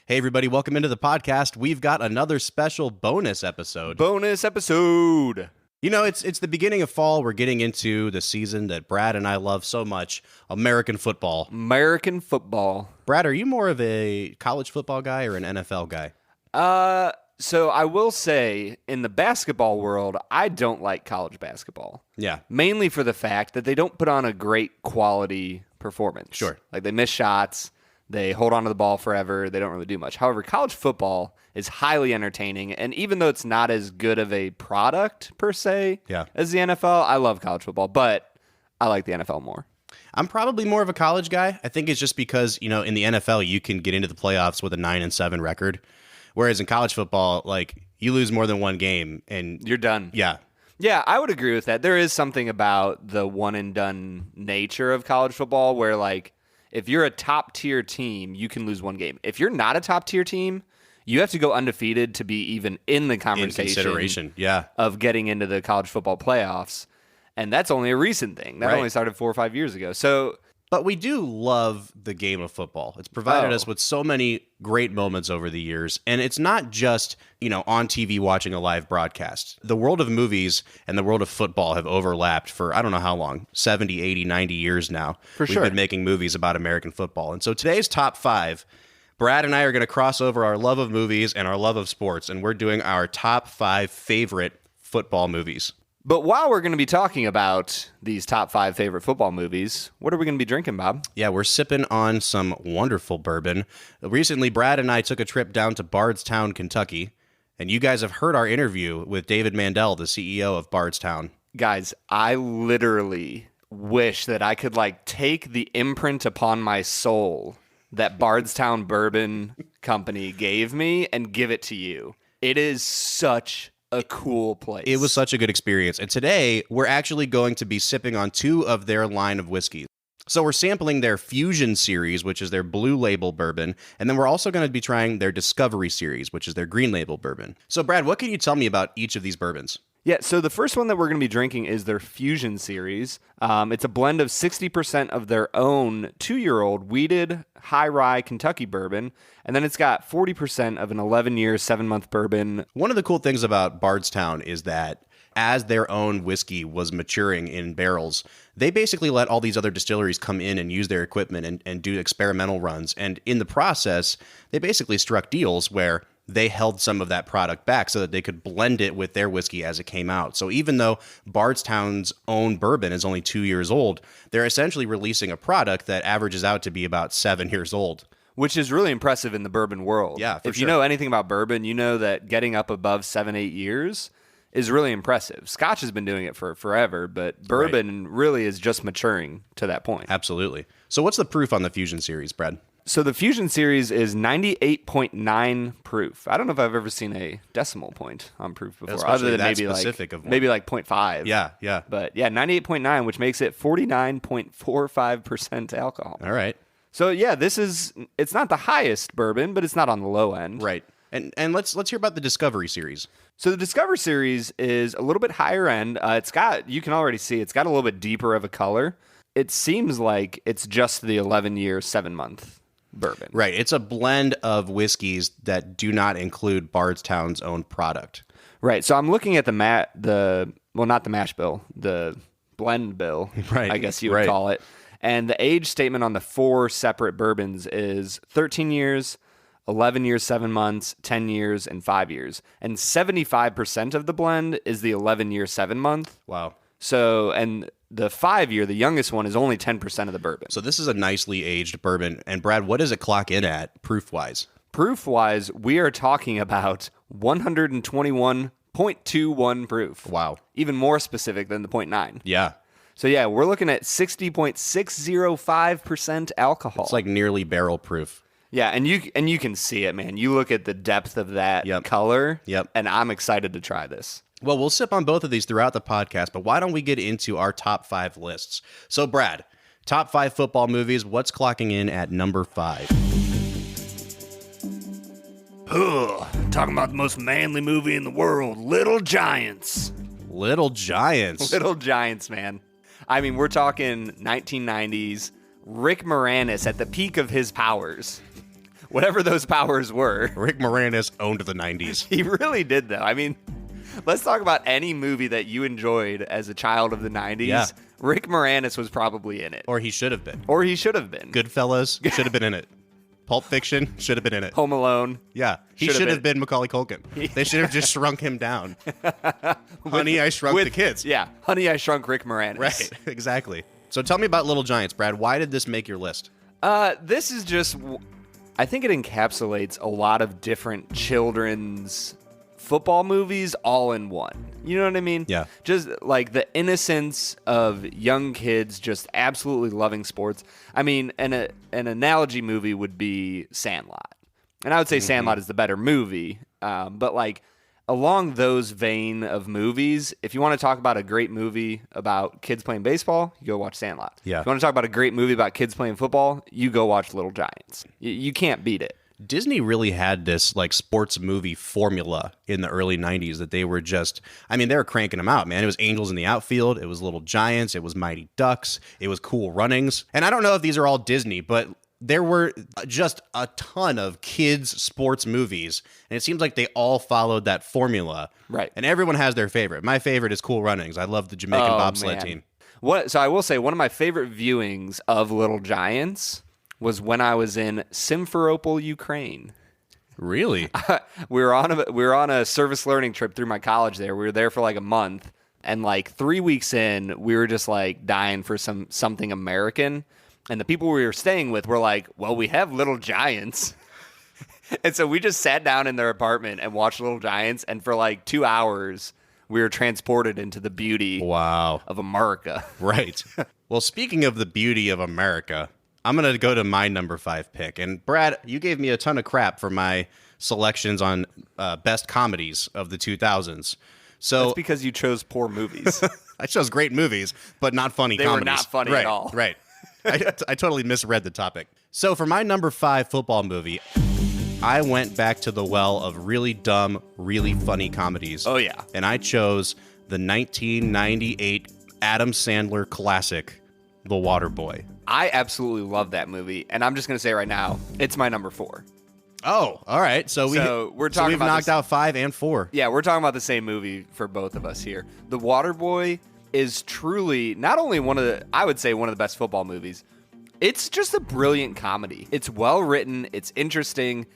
Hey, everybody, welcome into the podcast. We've got another special bonus episode. You know, it's the beginning of fall. We're getting into the season that Brad and I love so much, American football. American football. Brad, are you more of a college football guy or an NFL guy? So I will say, in the basketball world, I don't like college basketball. Yeah. Mainly for the fact that they don't put on a great quality performance. Sure. Like, they miss shots, they hold on to the ball forever, they don't really do much. However, college football is highly entertaining, and even though it's not as good of a product, per se, as the NFL, I love college football, but I like the NFL more. I'm probably more of a college guy. I think it's just because, you know, in the NFL, you can get into the playoffs with a 9-7 record. Whereas in college football, like, you lose more than one game and you're done. Yeah. Yeah, I would agree with that. There is something about the one and done nature of college football where, like, if you're a top tier team, you can lose one game. If you're not a top tier team, you have to go undefeated to be even in the conversation. In consideration, of getting into the college football playoffs. And that's only a recent thing. That only started 4 or 5 years ago. But we do love the game of football. It's provided us with so many great moments over the years. And it's not just, you know, on TV watching a live broadcast. The world of movies and the world of football have overlapped for, I don't know how long, 70, 80, 90 years now. For sure. We've been making movies about American football. And so today's top 5, Brad and I are going to cross over our love of movies and our love of sports. And we're doing our top 5 favorite football movies. But while we're going to be talking about these top 5 favorite football movies, what are we going to be drinking, Bob? Yeah, we're sipping on some wonderful bourbon. Recently, Brad and I took a trip down to Bardstown, Kentucky, and you guys have heard our interview with David Mandel, the CEO of Bardstown. Guys, I literally wish that I could, like, take the imprint upon my soul that Bardstown Bourbon Company gave me and give it to you. It is such a cool place. It was such a good experience. And today, we're actually going to be sipping on 2 of their line of whiskeys. So we're sampling their Fusion series, which is their blue label bourbon. And then we're also going to be trying their Discovery series, which is their green label bourbon. So Brad, what can you tell me about each of these bourbons? Yeah, so the first one that we're going to be drinking is their Fusion series. It's a blend of 60% of their own 2-year-old wheated high rye Kentucky bourbon, and then it's got 40% of an 11-year, 7-month bourbon. One of the cool things about Bardstown is that as their own whiskey was maturing in barrels, they basically let all these other distilleries come in and use their equipment and do experimental runs. And in the process, they basically struck deals where they held some of that product back so that they could blend it with their whiskey as it came out. So even though Bardstown's own bourbon is only 2 years old, they're essentially releasing a product that averages out to be about 7 years old. Which is really impressive in the bourbon world. Yeah, for If sure. you know anything about bourbon, you know that getting up above 7-8 years is really impressive. Scotch has been doing it for forever, but bourbon really is just maturing to that point. Absolutely. So what's the proof on the Fusion series, Brad? So the Fusion series is 98.9 proof. I don't know if I've ever seen a decimal point on proof before, Especially other than that maybe specific of one. maybe like 0.5. Yeah. But yeah, 98.9, which makes it 49.45% alcohol. All right. So yeah, it's not the highest bourbon, but it's not on the low end. Right. And let's hear about the Discovery series. So the Discover series is a little bit higher end. You can already see it's got a little bit deeper of a color. It seems like it's just the 11-year, 7-month bourbon. Right. It's a blend of whiskeys that do not include Bardstown's own product. Right. So I'm looking at not the mash bill, the blend bill, Right. I guess you would call it. And the age statement on the 4 separate bourbons is 13 years, 11 years, 7 months, 10 years, and 5 years. And 75% of the blend is the 11-year, 7-month. Wow. So, and the 5-year, the youngest one, is only 10% of the bourbon. So this is a nicely aged bourbon. And Brad, what does it clock in at proof-wise? Proof-wise, we are talking about 121.21 proof. Wow. Even more specific than the 0.9. Yeah. So yeah, we're looking at 60.605% alcohol. It's like nearly barrel proof. Yeah, and you can see it, man. You look at the depth of that color, and I'm excited to try this. Well, we'll sip on both of these throughout the podcast, but why don't we get into our top 5 lists? So, Brad, top 5 football movies, what's clocking in at number 5? Talking about the most manly movie in the world, Little Giants. Little Giants. Little Giants, man. I mean, we're talking 1990s, Rick Moranis at the peak of his powers. Whatever those powers were. Rick Moranis owned the 90s. He really did, though. I mean, let's talk about any movie that you enjoyed as a child of the 90s. Yeah. Rick Moranis was probably in it. Or he should have been. Goodfellas. Goodfellas should have been in it. Pulp Fiction should have been in it. Home Alone. Yeah. He should have been Macaulay Culkin. They should have just shrunk him down. Honey, I Shrunk the Kids. Yeah. Honey, I Shrunk Rick Moranis. Right. Exactly. So tell me about Little Giants, Brad. Why did this make your list? This is just, I think it encapsulates a lot of different children's football movies all in one. You know what I mean? Yeah. Just like the innocence of young kids just absolutely loving sports. I mean, an analogy movie would be Sandlot. And I would say Sandlot is the better movie. But like along those vein of movies, if you want to talk about a great movie about kids playing baseball, you go watch Sandlot. Yeah. If you want to talk about a great movie about kids playing football, you go watch Little Giants. You can't beat it. Disney really had this like sports movie formula in the early 90s that they were just, I mean, they were cranking them out, man. It was Angels in the Outfield. It was Little Giants. It was Mighty Ducks. It was Cool Runnings. And I don't know if these are all Disney, but there were just a ton of kids sports movies. And it seems like they all followed that formula. Right. And everyone has their favorite. My favorite is Cool Runnings. I love the Jamaican bobsled team. So I will say one of my favorite viewings of Little Giants was when I was in Simferopol, Ukraine. Really? We were on a service learning trip through my college there. We were there for like a month, and like 3 weeks in, we were just like dying for something American. And the people we were staying with were like, "Well, we have Little Giants." And so we just sat down in their apartment and watched Little Giants, and for like 2 hours we were transported into the beauty of America. Right. Well, speaking of the beauty of America, I'm going to go to my number 5 pick. And Brad, you gave me a ton of crap for my selections on best comedies of the 2000s. So that's because you chose poor movies. I chose great movies, but not funny comedies. They were not funny at all. Right. I totally misread the topic. So for my number 5 football movie, I went back to the well of really dumb, really funny comedies. Oh, yeah. And I chose the 1998 Adam Sandler classic, The Waterboy. I absolutely love that movie, and I'm just going to say right now, it's my number 4. Oh, all right. So we've knocked out 5 and 4. Yeah, we're talking about the same movie for both of us here. The Waterboy is truly not only one of the best football movies. It's just a brilliant comedy. It's well written, it's interesting,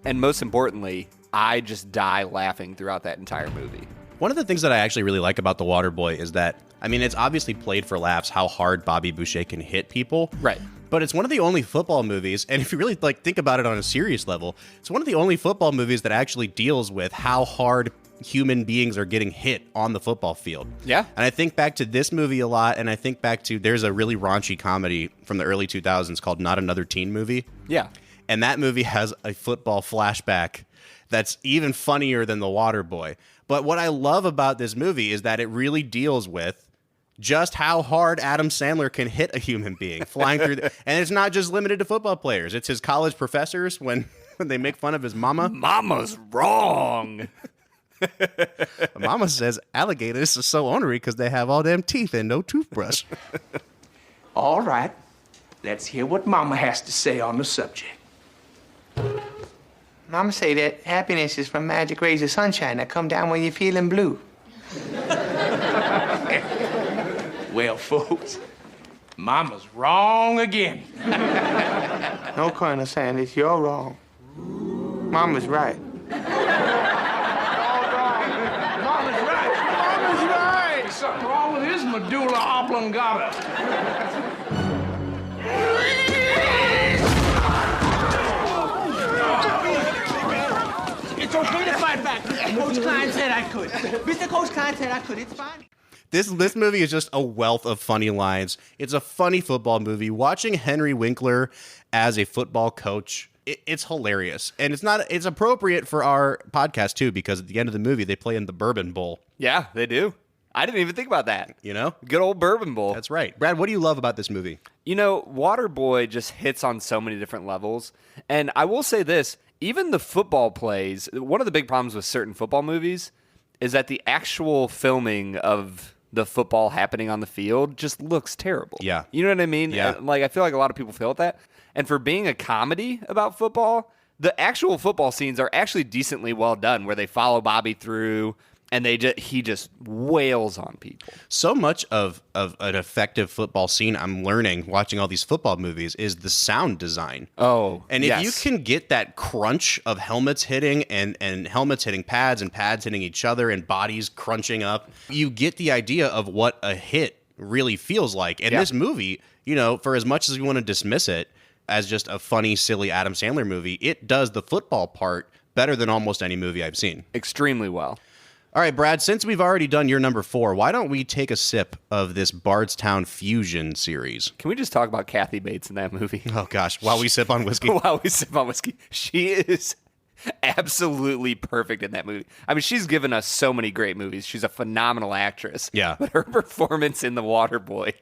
and most importantly, I just die laughing throughout that entire movie. One of the things that I actually really like about The Waterboy is that, I mean, it's obviously played for laughs how hard Bobby Boucher can hit people. Right. But it's one of the only football movies, and if you really like think about it on a serious level, it's one of the only football movies that actually deals with how hard human beings are getting hit on the football field. Yeah. And I think back to this movie a lot, and I think back to, there's a really raunchy comedy from the early 2000s called Not Another Teen Movie. Yeah. And that movie has a football flashback that's even funnier than The Waterboy. But what I love about this movie is that it really deals with just how hard Adam Sandler can hit a human being flying through. And it's not just limited to football players. It's his college professors when they make fun of his mama. Mama's wrong. Mama says alligators are so ornery because they have all them teeth and no toothbrush. All right. Let's hear what Mama has to say on the subject. Mama say that happiness is from magic rays of sunshine that come down when you're feeling blue. Well, folks, Mama's wrong again. No, Colonel Sanders, you're wrong. Mama's right. Mama's right. Something wrong with his medulla oblongata. It's okay to fight back. Coach Klein said I could. Mr. Coach Klein said I could. It's fine. This movie is just a wealth of funny lines. It's a funny football movie. Watching Henry Winkler as a football coach, it's hilarious. And it's appropriate for our podcast too, because at the end of the movie they play in the Bourbon Bowl. Yeah, they do. I didn't even think about that. You know? Good old Bourbon Bowl. That's right. Brad, what do you love about this movie? You know, Waterboy just hits on so many different levels. And I will say this, even the football plays, one of the big problems with certain football movies is that the actual filming of the football happening on the field just looks terrible. Yeah. You know what I mean? Yeah. Like, I feel like a lot of people feel that. And for being a comedy about football, the actual football scenes are actually decently well done, where they follow Bobby through and he just wails on people. So much of an effective football scene, I'm learning watching all these football movies, is the sound design. Oh, and if you can get that crunch of helmets hitting and helmets hitting pads and pads hitting each other and bodies crunching up, you get the idea of what a hit really feels like. And this movie, you know, for as much as you want to dismiss it as just a funny, silly Adam Sandler movie, it does the football part better than almost any movie I've seen. Extremely well. All right, Brad, since we've already done your number 4, why don't we take a sip of this Bardstown Fusion series? Can we just talk about Kathy Bates in that movie? Oh, gosh, while we sip on whiskey. While we sip on whiskey. She is absolutely perfect in that movie. I mean, she's given us so many great movies. She's a phenomenal actress. Yeah. But her performance in The Waterboy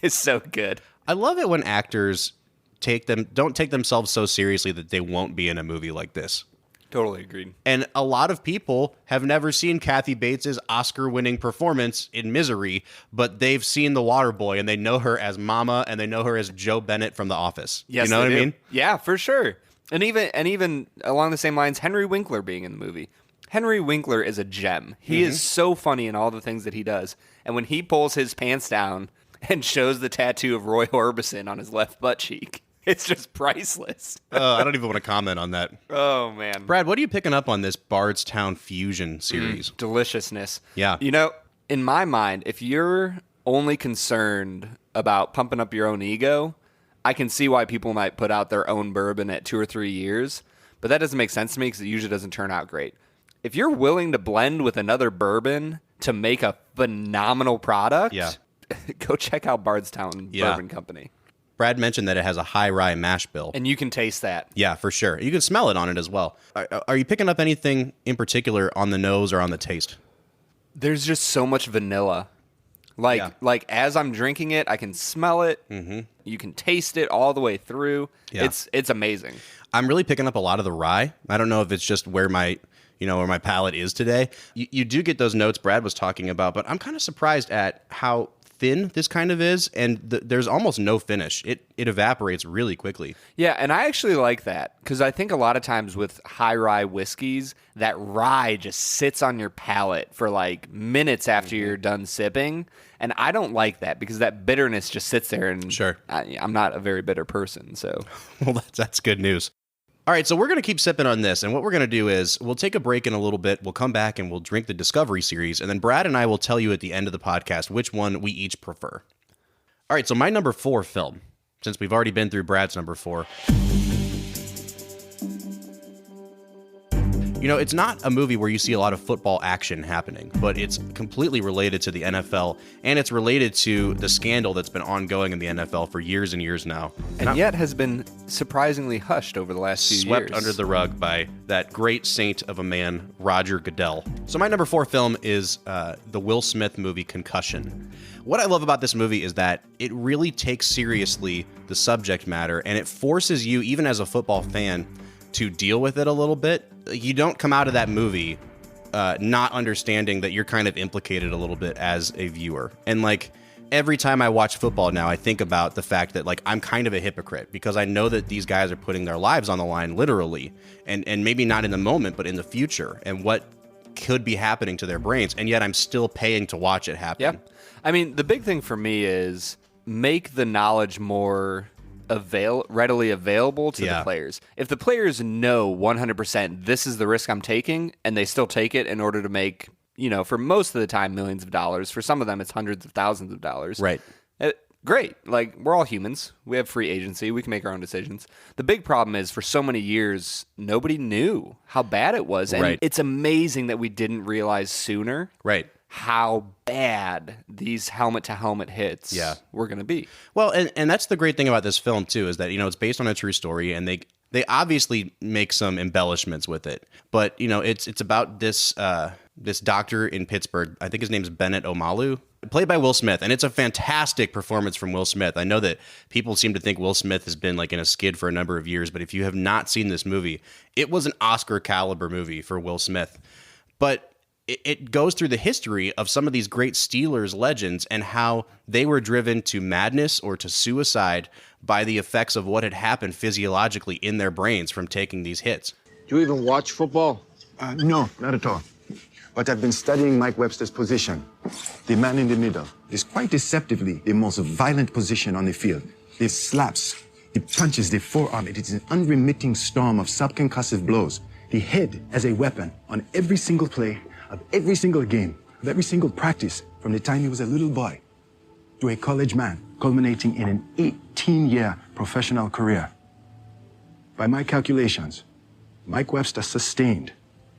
is so good. I love it when actors don't take themselves so seriously that they won't be in a movie like this. Totally agreed. And a lot of people have never seen Kathy Bates' Oscar-winning performance in Misery, but they've seen The Waterboy, and they know her as Mama, and they know her as Joe Bennett from The Office. Yes, you know what I mean? Yeah, for sure. And even along the same lines, Henry Winkler being in the movie. Henry Winkler is a gem. He is so funny in all the things that he does. And when he pulls his pants down and shows the tattoo of Roy Orbison on his left butt cheek, it's just priceless. I don't even want to comment on that. Oh, man. Brad, what are you picking up on this Bardstown Fusion series? Deliciousness. Yeah. You know, in my mind, if you're only concerned about pumping up your own ego, I can see why people might put out their own bourbon at 2 or 3 years, but that doesn't make sense to me because it usually doesn't turn out great. If you're willing to blend with another bourbon to make a phenomenal product, go check out Bardstown Bourbon Company. Brad mentioned that it has a high rye mash bill. And you can taste that. Yeah, for sure. You can smell it on it as well. Are you picking up anything in particular on the nose or on the taste? There's just so much vanilla. Like as I'm drinking it, I can smell it. Mm-hmm. You can taste it all the way through. Yeah. It's amazing. I'm really picking up a lot of the rye. I don't know if it's just where my palate is today. You do get those notes Brad was talking about, but I'm kind of surprised at how thin this kind of is, and there's almost no finish. It evaporates really quickly. Yeah, and I actually like that because I think a lot of times with high rye whiskeys, that rye just sits on your palate for like minutes after you're done sipping, and I don't like that because that bitterness just sits there. And sure, I'm not a very bitter person, so well, that's good news. All right, so we're going to keep sipping on this, and what we're going to do is we'll take a break in a little bit, we'll come back, and we'll drink the Discovery Series, and then Brad and I will tell you at the end of the podcast which one we each prefer. All right, so my number 4 film, since we've already been through Brad's number 4. You know, it's not a movie where you see a lot of football action happening, but it's completely related to the NFL, and it's related to the scandal that's been ongoing in the NFL for years and years now. And yet has been surprisingly hushed over the last few years. Swept under the rug by that great saint of a man, Roger Goodell. So my number 4 film is the Will Smith movie Concussion. What I love about this movie is that it really takes seriously the subject matter, and it forces you, even as a football fan, to deal with it a little bit. You don't come out of that movie not understanding that you're kind of implicated a little bit as a viewer. And like every time I watch football now, I think about the fact that like I'm kind of a hypocrite because I know that these guys are putting their lives on the line literally, and maybe not in the moment, but in the future, and what could be happening to their brains, and yet I'm still paying to watch it happen. Yep. I mean, the big thing for me is make the knowledge more readily available to the players. If the players know 100% this is the risk I'm taking, and they still take it in order to make, for most of the time, millions of dollars. For some of them, it's hundreds of thousands of dollars. Right. Great. Like, we're all humans. We have free agency. We can make our own decisions. The big problem is for so many years, nobody knew how bad it was. And it's amazing that we didn't realize sooner. Right. How bad these helmet-to-helmet hits were going to be. Well, and that's the great thing about this film, too, is that, it's based on a true story, and they obviously make some embellishments with it. But, it's about this doctor in Pittsburgh. I think his name's Bennett Omalu, played by Will Smith, and it's a fantastic performance from Will Smith. I know that people seem to think Will Smith has been like in a skid for a number of years, but if you have not seen this movie, it was an Oscar-caliber movie for Will Smith. But it goes through the history of some of these great Steelers legends and how they were driven to madness or to suicide by the effects of what had happened physiologically in their brains from taking these hits. Do you even watch football? No, not at all. But I've been studying Mike Webster's position. The man in the middle is quite deceptively the most violent position on the field. He slaps, he punches the forearm. It is an unremitting storm of subconcussive blows. The head as a weapon on every single play of every single game, of every single practice, from the time he was a little boy to a college man, culminating in an 18-year professional career. By my calculations, Mike Webster sustained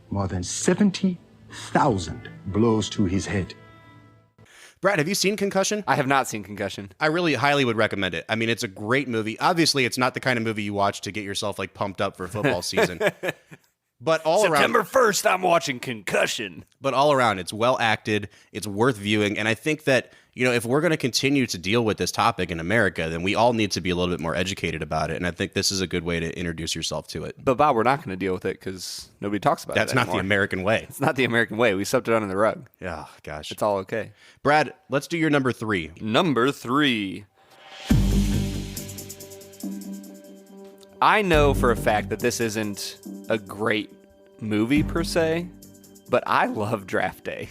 more than 70,000 blows to his head. Brad, have you seen Concussion? I have not seen Concussion. I really highly would recommend it. I mean, it's a great movie. Obviously, it's not the kind of movie you watch to get yourself like pumped up for football season. But all around, September 1st, I'm watching Concussion. But all around, it's well acted. It's worth viewing. And I think that, you know, if we're going to continue to deal with this topic in America, then we all need to be a little bit more educated about it. And I think this is a good way to introduce yourself to it. But Bob, we're not going to deal with it because nobody talks about That's it not the anymore. American way. It's not the American way. We swept it under the rug. Yeah, gosh. It's all okay. Brad, let's do your number 3. Number 3. I know for a fact that this isn't a great movie per se, but I love Draft Day.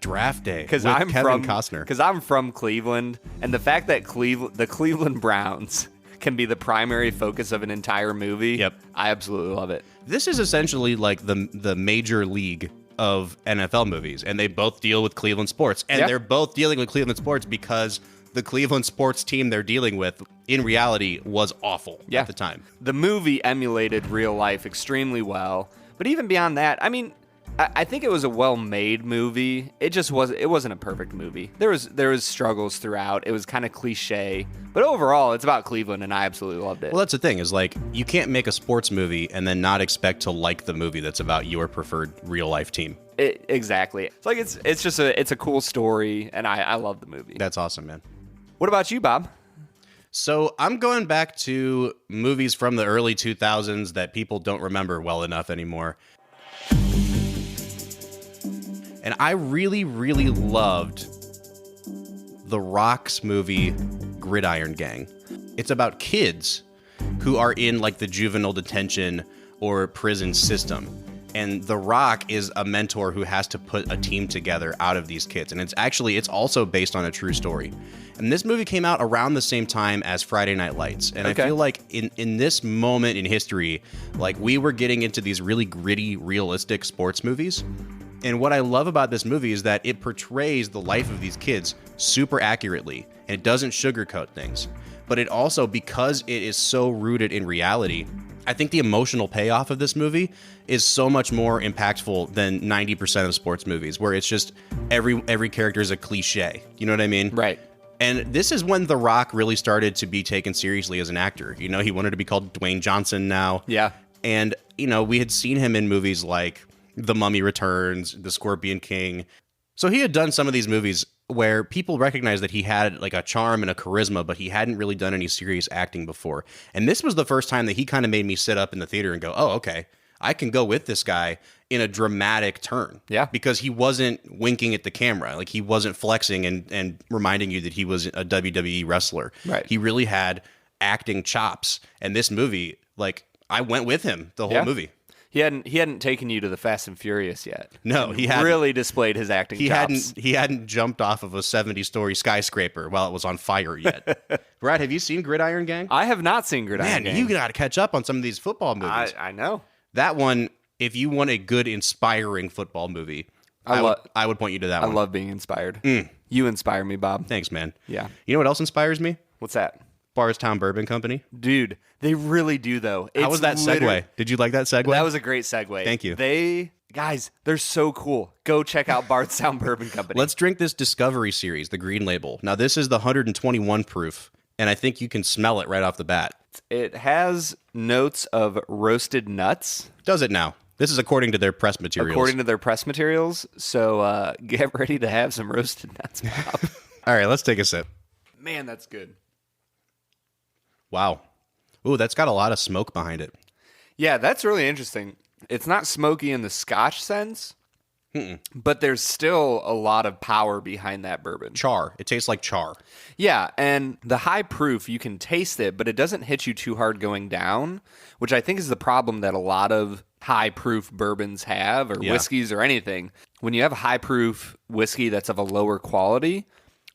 Draft Day Because with I'm Kevin from Costner. Because I'm from Cleveland, and the fact that the Cleveland Browns can be the primary focus of an entire movie, Yep. I absolutely love it. This is essentially like the major league of NFL movies, and they both deal with Cleveland sports. And Yep. they're both dealing with Cleveland sports because the Cleveland sports team they're dealing with, in reality, was awful at the time. The movie emulated real life extremely well, but even beyond that, I mean, I think it was a well-made movie. It wasn't a perfect movie. There was struggles throughout. It was kind of cliche, but overall, it's about Cleveland, and I absolutely loved it. Well, that's the thing, is like, you can't make a sports movie and then not expect to like the movie that's about your preferred real life team. Exactly. It's like it's just a cool story, and I love the movie. That's awesome, man. What about you, Bob? So I'm going back to movies from the early 2000s that people don't remember well enough anymore. And I really, really loved The Rock's movie Gridiron Gang. It's about kids who are in like the juvenile detention or prison system. And The Rock is a mentor who has to put a team together out of these kids. And it's also based on a true story. And this movie came out around the same time as Friday Night Lights. And Okay. I feel like in this moment in history, like we were getting into these really gritty, realistic sports movies. And what I love about this movie is that it portrays the life of these kids super accurately, and it doesn't sugarcoat things. But it also, because it is so rooted in reality, I think the emotional payoff of this movie is so much more impactful than 90% of sports movies, where it's just every character is a cliche. You know what I mean? Right. And this is when The Rock really started to be taken seriously as an actor. You know, he wanted to be called Dwayne Johnson now. Yeah. And, you know, we had seen him in movies like The Mummy Returns, The Scorpion King. So he had done some of these movies where people recognized that he had like a charm and a charisma, but he hadn't really done any serious acting before. And this was the first time that he kind of made me sit up in the theater and go, oh, okay, I can go with this guy in a dramatic turn. Yeah. Because he wasn't winking at the camera. Like he wasn't flexing and reminding you that he was a WWE wrestler. Right. He really had acting chops. And this movie, like, I went with him the whole movie. He hadn't taken you to the Fast and Furious yet. No, And he hadn't. really displayed his acting chops. He hadn't jumped off of a 70-story skyscraper while it was on fire yet. Brad, have you seen Gridiron Gang? I have not seen Gridiron Man, Gang. you got to catch up on some of these football movies. I know. That one, if you want a good, inspiring football movie, I would point you to that one. I love being inspired. You inspire me, Bob. Thanks, man. Yeah. You know what else inspires me? What's that? Bardstown Bourbon Company. Dude, they really do, though. How was that segue? Did you like that segue? That was a great segue. Thank you. Guys, they're so cool. Go check out Bardstown Bourbon Company. Let's drink this Discovery Series, the green label. Now, this is the 121 proof, and I think you can smell it right off the bat. It has notes of roasted nuts. Does it now? This is according to their press materials. According to their press materials. So get ready to have some roasted nuts, Bob. All right, let's take a sip. Man, that's good. Wow. Ooh, that's got a lot of smoke behind it. Yeah, that's really interesting. It's not smoky in the Scotch sense, but there's still a lot of power behind that bourbon. Char. It tastes like char. Yeah, and the high proof, you can taste it, but it doesn't hit you too hard going down, which I think is the problem that a lot of high proof bourbons have, or whiskeys or anything. When you have a high proof whiskey that's of a lower quality,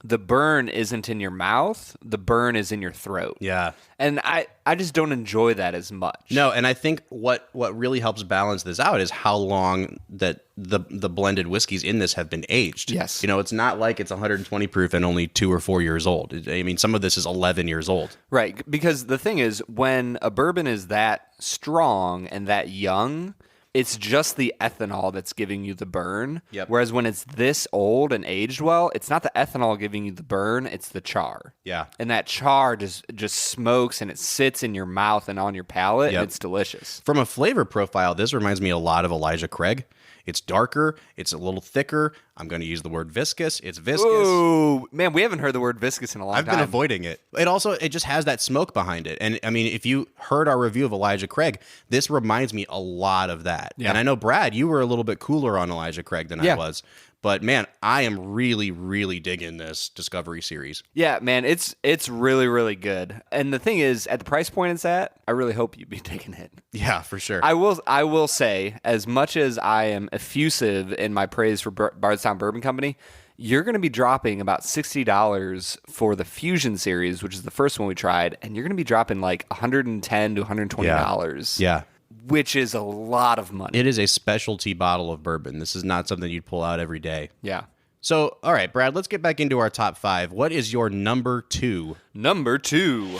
the burn isn't in your mouth, the burn is in your throat. Yeah. And I just don't enjoy that as much. No, and I think what really helps balance this out is how long that the blended whiskeys in this have been aged. Yes. It's not like it's 120 proof and only 2 or 4 years old. I mean, some of this is 11 years old. Right, because the thing is, when a bourbon is that strong and that young, it's just the ethanol that's giving you the burn. Yep. Whereas when it's this old and aged well, it's not the ethanol giving you the burn, it's the char. Yeah. And that char just smokes and it sits in your mouth and on your palate, Yep. and it's delicious. From a flavor profile, this reminds me a lot of Elijah Craig. It's darker. It's a little thicker. I'm going to use the word viscous. It's viscous. Ooh, man, we haven't heard the word viscous in a long I've time. been avoiding it. It just has that smoke behind it. And I mean, if you heard our review of Elijah Craig, this reminds me a lot of that. Yeah. And I know, Brad, you were a little bit cooler on Elijah Craig than I was. But man, I am really, really digging this Discovery series. Yeah, man, it's really, really good. And the thing is, at the price point it's at, I really hope you'd be taking it. Yeah, for sure. I will say, as much as I am effusive in my praise for Bardstown Bourbon Company, you're going to be dropping about $60 for the Fusion series, which is the first one we tried, and you're going to be dropping like $110 to $120. Yeah. Which is a lot of money. It is a specialty bottle of bourbon. This is not something you'd pull out every day. Yeah. So, all right, Brad, let's get back into our top 5. What is your number 2? Number 2.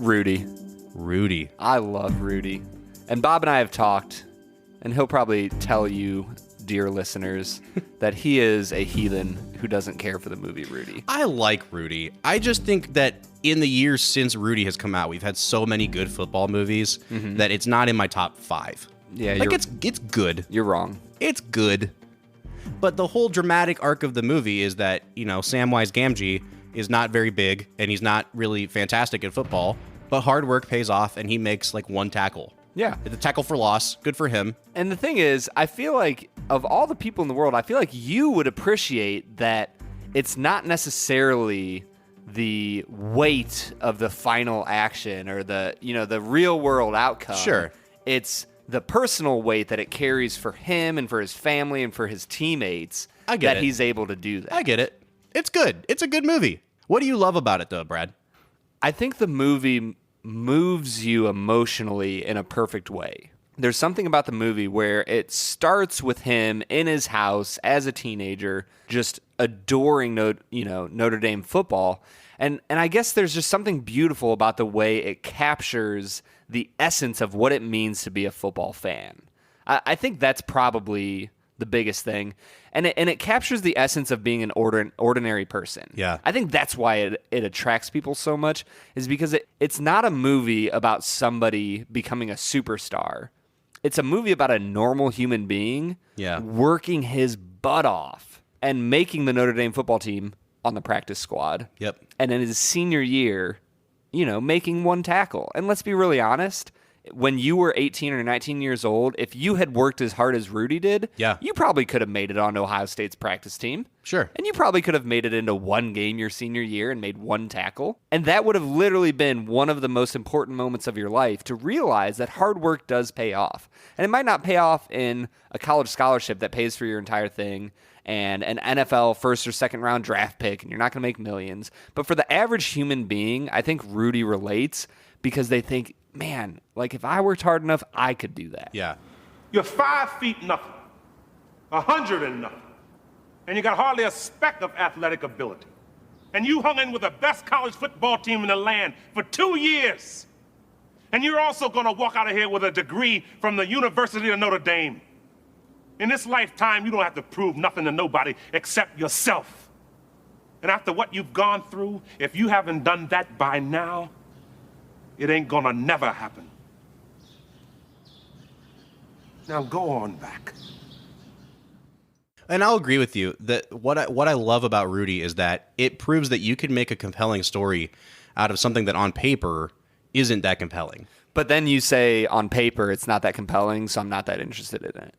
Rudy. I love Rudy. And Bob and I have talked, and he'll probably tell you, dear listeners, that he is a heathen who doesn't care for the movie Rudy. I like Rudy. I just think that in the years since Rudy has come out, we've had so many good football movies that it's not in my top 5. Yeah, like it's good. You're wrong. It's good. But the whole dramatic arc of the movie is that, Samwise Gamgee is not very big and he's not really fantastic at football, but hard work pays off and he makes like one tackle. Yeah. It's a tackle for loss. Good for him. And the thing is, I feel like of all the people in the world, I feel like you would appreciate that it's not necessarily the weight of the final action or the real world outcome. Sure. It's the personal weight that it carries for him and for his family and for his teammates I get that it. he's able to do that. I get it. It's good. It's a good movie. What do you love about it, though, Brad? I think the movie moves you emotionally in a perfect way. There's something about the movie where it starts with him in his house as a teenager, just adoring Notre Dame football. And I guess there's just something beautiful about the way it captures the essence of what it means to be a football fan. I think that's probably the biggest thing. And it captures the essence of being an ordinary person. Yeah. I think that's why it attracts people so much, is because it's not a movie about somebody becoming a superstar. It's a movie about a normal human being working his butt off and making the Notre Dame football team on the practice squad. Yep. And in his senior year, making one tackle. And let's be really honest, when you were 18 or 19 years old, if you had worked as hard as Rudy did, you probably could have made it on Ohio State's practice team. Sure. And you probably could have made it into one game your senior year and made one tackle. And that would have literally been one of the most important moments of your life, to realize that hard work does pay off. And it might not pay off in a college scholarship that pays for your entire thing and an NFL first or second round draft pick, and you're not going to make millions. But for the average human being, I think Rudy relates because they think, man, like if I worked hard enough, I could do that. Yeah. You're 5 feet nothing, 100 and nothing, and you got hardly a speck of athletic ability. And you hung in with the best college football team in the land for 2 years. And you're also gonna walk out of here with a degree from the University of Notre Dame. In this lifetime, you don't have to prove nothing to nobody except yourself. And after what you've gone through, if you haven't done that by now, it ain't gonna never happen. Now go on back. And I'll agree with you that what I love about Rudy is that it proves that you can make a compelling story out of something that on paper isn't that compelling. But then you say on paper it's not that compelling, so I'm not that interested in it.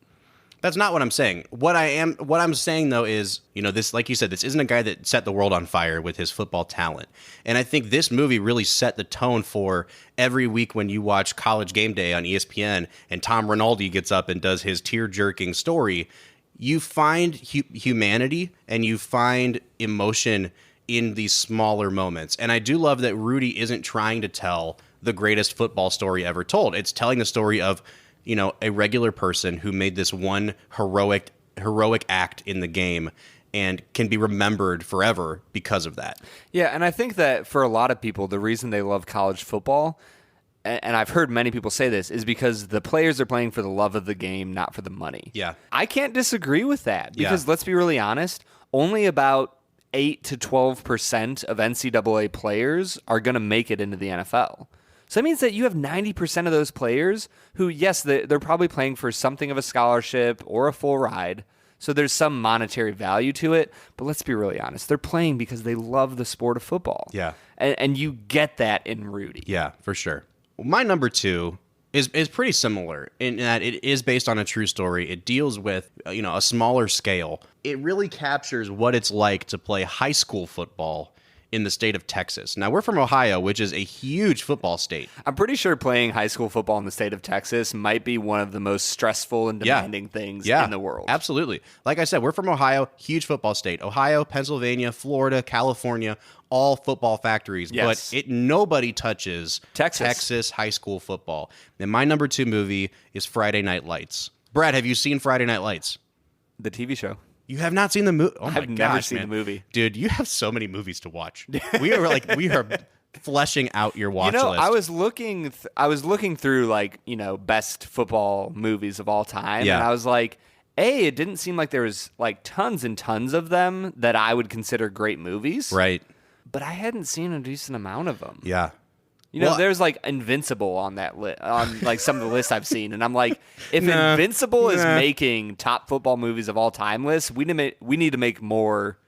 That's not what I'm saying. What I'm saying though is, this, like you said, this isn't a guy that set the world on fire with his football talent. And I think this movie really set the tone for every week when you watch College Game Day on ESPN and Tom Rinaldi gets up and does his tear-jerking story. You find humanity and you find emotion in these smaller moments. And I do love that Rudy isn't trying to tell the greatest football story ever told. It's telling the story of, a regular person who made this one heroic act in the game and can be remembered forever because of that. Yeah, and I think that for a lot of people, the reason they love college football, and I've heard many people say this, is because the players are playing for the love of the game, not for the money. Yeah. I can't disagree with that because let's be really honest, only about 8 to 12% of NCAA players are going to make it into the NFL. So that means that you have 90% of those players who, yes, they're probably playing for something of a scholarship or a full ride. So there's some monetary value to it. But let's be really honest. They're playing because they love the sport of football. Yeah. And you get that in Rudy. Yeah, for sure. Well, my number 2 is pretty similar in that it is based on a true story. It deals with, a smaller scale. It really captures what it's like to play high school football in the state of Texas. Now, we're from Ohio, which is a huge football state. I'm pretty sure playing high school football in the state of Texas might be one of the most stressful and demanding things in the world. Absolutely. Like I said, we're from Ohio, huge football state. Ohio, Pennsylvania, Florida, California, all football factories. Yes. But nobody touches Texas high school football. And my number 2 movie is Friday Night Lights. Brad, have you seen Friday Night Lights? The TV show. You have not seen the movie? Oh my I've never gosh, seen man. the movie. Dude, you have so many movies to watch. We are fleshing out your watch list. I was looking through best football movies of all time, and I was like, it didn't seem like there was tons and tons of them that I would consider great movies. Right. But I hadn't seen a decent amount of them. Yeah. There's Invincible on that list, on some of the lists I've seen, and I'm like, if Invincible is making top football movies of all time lists, we need to make more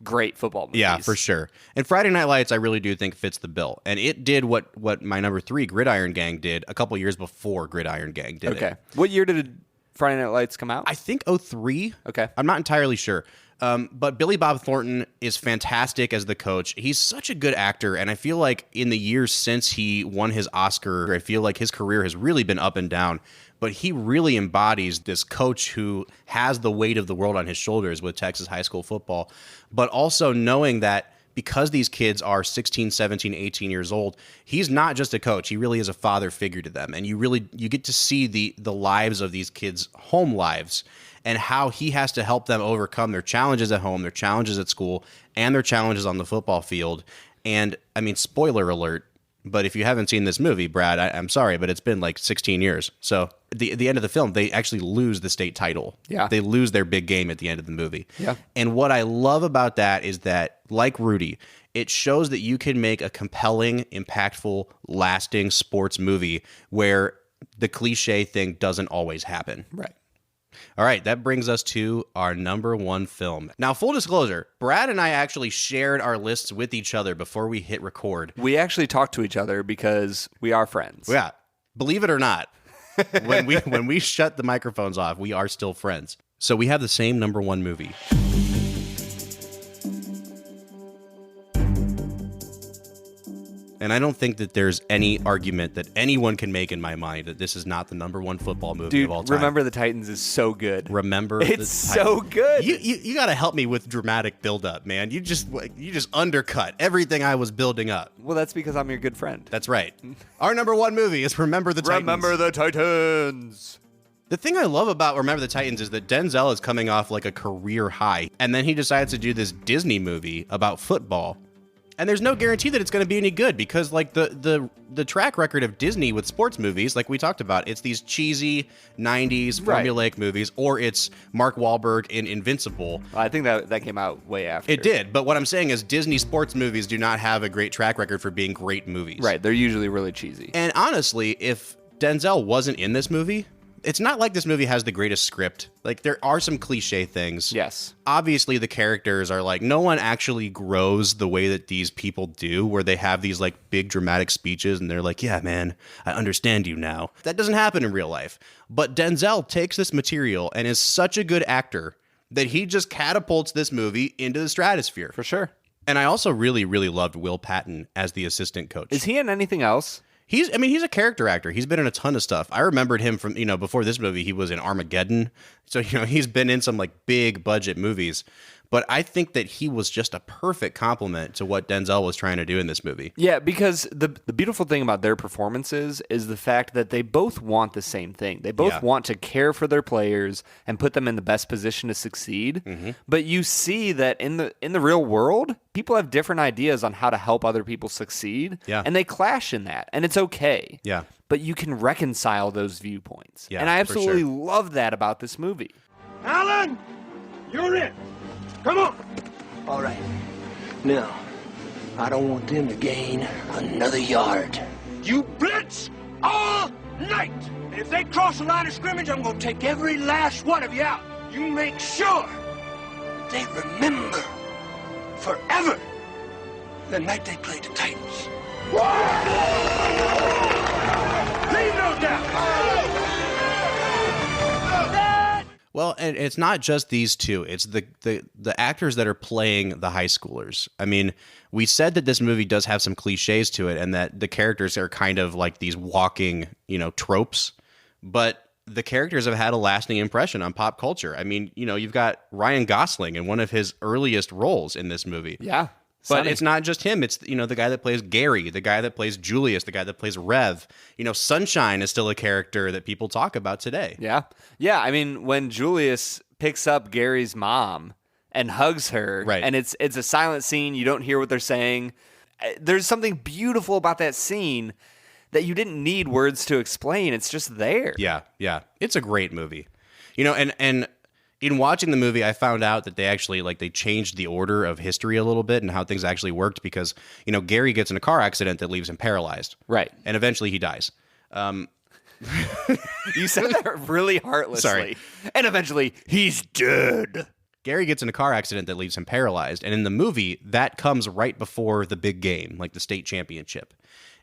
great football movies. Yeah, for sure. And Friday Night Lights, I really do think fits the bill, and it did what my number 3, Gridiron Gang, did a couple years before Gridiron Gang did. Okay, what year did Friday Night Lights come out? I think 2003. Okay, I'm not entirely sure. But Billy Bob Thornton is fantastic as the coach. He's such a good actor, and I feel like in the years since he won his Oscar, I feel like his career has really been up and down. But he really embodies this coach who has the weight of the world on his shoulders with Texas high school football, but also knowing that because these kids are 16, 17, 18 years old, he's not just a coach. He really is a father figure to them. And you get to see the lives of these kids' home lives and how he has to help them overcome their challenges at home, their challenges at school, and their challenges on the football field. And, I mean, spoiler alert, but if you haven't seen this movie, Brad, I'm sorry, but it's been 16 years. So at the end of the film, they actually lose the state title. Yeah. They lose their big game at the end of the movie. Yeah. And what I love about that is that, like Rudy, it shows that you can make a compelling, impactful, lasting sports movie where the cliche thing doesn't always happen. Right. All right, that brings us to our number 1 film. Now, full disclosure, Brad and I actually shared our lists with each other before we hit record. We actually talked to each other because we are friends. Yeah, believe it or not, when we shut the microphones off, we are still friends. So we have the same number 1 movie. And I don't think that there's any argument that anyone can make in my mind that this is not the number 1 football movie of all time. Remember the Titans is so good. It's so good. You got to help me with dramatic build-up, man. You just undercut everything I was building up. Well, that's because I'm your good friend. That's right. Our number 1 movie is Remember the Titans. Remember the Titans. The thing I love about Remember the Titans is that Denzel is coming off a career high, and then he decides to do this Disney movie about football. And there's no guarantee that it's going to be any good because the track record of Disney with sports movies, like we talked about, it's these cheesy 90s formulaic movies, or it's Mark Wahlberg in Invincible. I think that came out way after. It did, but what I'm saying is Disney sports movies do not have a great track record for being great movies. Right, they're usually really cheesy. And honestly, if Denzel wasn't in this movie, it's not like this movie has the greatest script. Like, there are some cliche things. Yes. Obviously, the characters are like, no one actually grows the way that these people do, where they have these like big dramatic speeches and they're like, yeah, man, I understand you now. That doesn't happen in real life. But Denzel takes this material and is such a good actor that he just catapults this movie into the stratosphere. For sure. And I also really, really loved Will Patton as the assistant coach. Is he in anything else? He's a character actor. He's been in a ton of stuff. I remembered him from, before this movie, he was in Armageddon. So, he's been in some like big budget movies. But I think that he was just a perfect complement to what Denzel was trying to do in this movie. Yeah, because the beautiful thing about their performances is the fact that they both want the same thing. They both want to care for their players and put them in the best position to succeed. Mm-hmm. But you see that in the real world, people have different ideas on how to help other people succeed. Yeah. And they clash in that. And it's okay. Yeah. But you can reconcile those viewpoints. Yeah, and I for absolutely sure. love that about this movie. Alan, you're in. Come on. All right. Now, I don't want them to gain another yard. You blitz all night. And if they cross the line of scrimmage, I'm gonna take every last one of you out. You make sure that they remember forever the night they played the Titans. Leave no doubt. Well, and it's not just these two. It's the actors that are playing the high schoolers. I mean, we said that this movie does have some cliches to it and that the characters are kind of like these walking, tropes. But the characters have had a lasting impression on pop culture. I mean, you've got Ryan Gosling in one of his earliest roles in this movie. Yeah. But it's not just him. It's, the guy that plays Gary, the guy that plays Julius, the guy that plays Rev. Sunshine is still a character that people talk about today. Yeah. Yeah. I mean, when Julius picks up Gary's mom and hugs her, right. And it's a silent scene, you don't hear what they're saying. There's something beautiful about that scene that you didn't need words to explain. It's just there. Yeah. Yeah. It's a great movie. And in watching the movie, I found out that they actually they changed the order of history a little bit and how things actually worked because, Gary gets in a car accident that leaves him paralyzed. Right. And eventually he dies. You said that really heartlessly. Sorry. And eventually he's dead. Gary gets in a car accident that leaves him paralyzed. And in the movie, that comes right before the big game, like the state championship.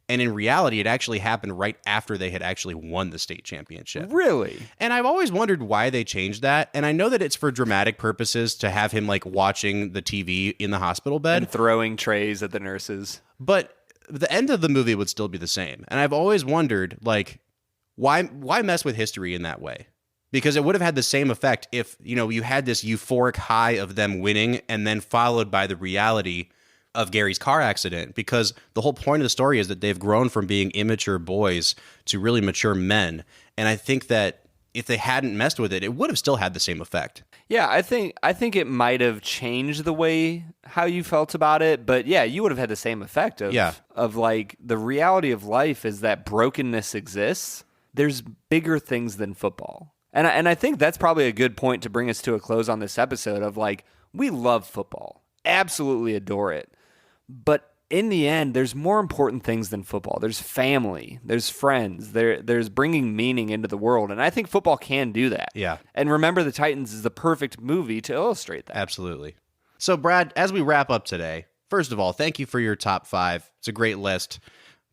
And in reality, it actually happened right after they had actually won the state championship. Really? And I've always wondered why they changed that. And I know that it's for dramatic purposes to have him watching the TV in the hospital bed. And throwing trays at the nurses. But the end of the movie would still be the same. And I've always wondered, why mess with history in that way? Because it would have had the same effect if, you had this euphoric high of them winning and then followed by the reality of Gary's car accident, because the whole point of the story is that they've grown from being immature boys to really mature men. And I think that if they hadn't messed with it, it would have still had the same effect. Yeah, I think it might have changed the way how you felt about it, but yeah, you would have had the same effect of the reality of life is that brokenness exists. There's bigger things than football. And I think that's probably a good point to bring us to a close on this episode of we love football. Absolutely adore it. But in the end, there's more important things than football. There's family, there's friends, there's bringing meaning into the world. And I think football can do that. Yeah. And Remember the Titans is the perfect movie to illustrate that. Absolutely. So, Brad, as we wrap up today, first of all, thank you for your top 5. It's a great list.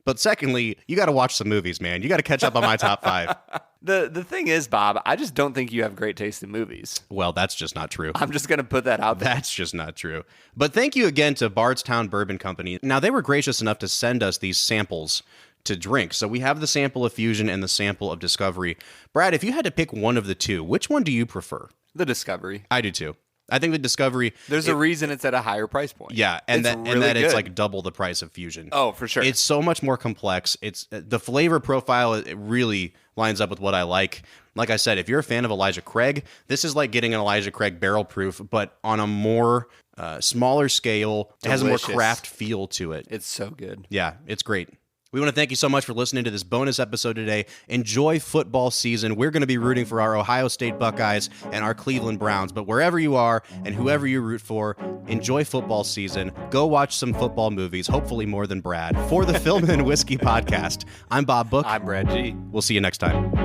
But secondly, you got to watch some movies, man. You got to catch up on my top 5. The thing is, Bob, I just don't think you have great taste in movies. Well, that's just not true. I'm just going to put that out there. That's just not true. But thank you again to Bardstown Bourbon Company. Now, they were gracious enough to send us these samples to drink. So we have the sample of Fusion and the sample of Discovery. Brad, if you had to pick one of the two, which one do you prefer? The Discovery. I do too. I think the Discovery... There's a reason it's at a higher price point. Yeah, and it's it's double the price of Fusion. Oh, for sure. It's so much more complex. It's the flavor profile, it really lines up with what I like. Like I said, if you're a fan of Elijah Craig, this is like getting an Elijah Craig barrel proof, but on a more smaller scale. It has a more craft feel to it. It's so good. Yeah, it's great. We want to thank you so much for listening to this bonus episode today. Enjoy football season. We're going to be rooting for our Ohio State Buckeyes and our Cleveland Browns. But wherever you are and whoever you root for, enjoy football season. Go watch some football movies, hopefully more than Brad. For the Film and Whiskey Podcast, I'm Bob Book. I'm Brad G. We'll see you next time.